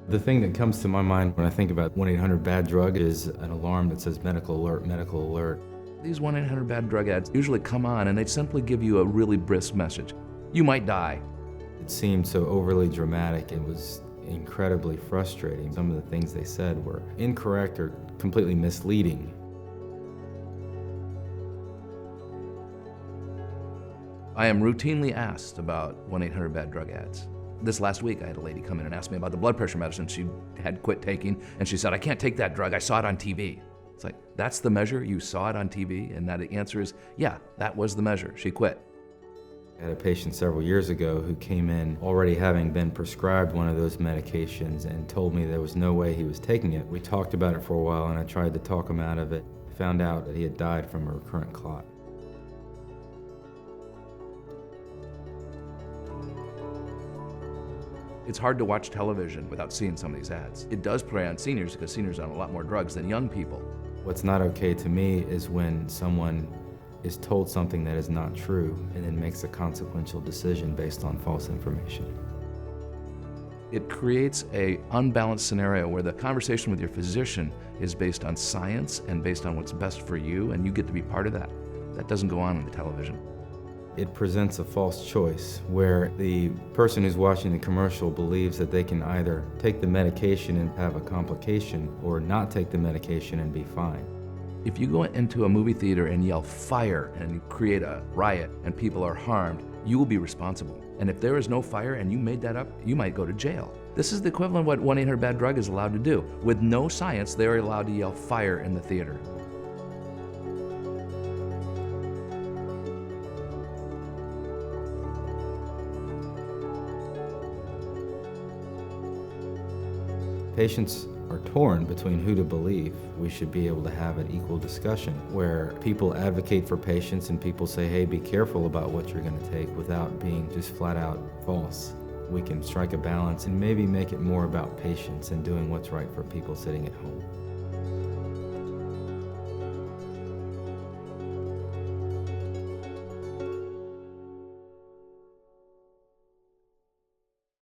The thing that comes to my mind when I think about 1-800-BAD-DRUG is an alarm that says medical alert, medical alert. These 1-800-BAD-DRUG ads usually come on and they simply give you a really brisk message. You might die. It seemed so overly dramatic. It was incredibly frustrating. Some of the things they said were incorrect or completely misleading. I am routinely asked about 1-800-BAD-DRUG ads. This last week, I had a lady come in and ask me about the blood pressure medicine she had quit taking, and she said, "I can't take that drug, I saw it on TV." It's like, that's the measure? You saw it on TV? And that answer is, yeah, that was the measure. She quit. I had a patient several years ago who came in already having been prescribed one of those medications and told me there was no way he was taking it. We talked about it for a while and I tried to talk him out of it. Found out that he had died from a recurrent clot. It's hard to watch television without seeing some of these ads. It does prey on seniors because seniors are on a lot more drugs than young people. What's not okay to me is when someone is told something that is not true and then makes a consequential decision based on false information. It creates an unbalanced scenario where the conversation with your physician is based on science and based on what's best for you, and you get to be part of that. That doesn't go on the television. It presents a false choice where the person who's watching the commercial believes that they can either take the medication and have a complication or not take the medication and be fine. If you go into a movie theater and yell fire and you create a riot and people are harmed, you will be responsible. And if there is no fire and you made that up, you might go to jail. This is the equivalent of what 1-800-BAD-DRUG is allowed to do. With no science, they're allowed to yell fire in the theater. Patients are torn between who to believe. We should be able to have an equal discussion where people advocate for patients and people say, hey, be careful about what you're going to take without being just flat out false. We can strike a balance and maybe make it more about patients and doing what's right for people sitting at home.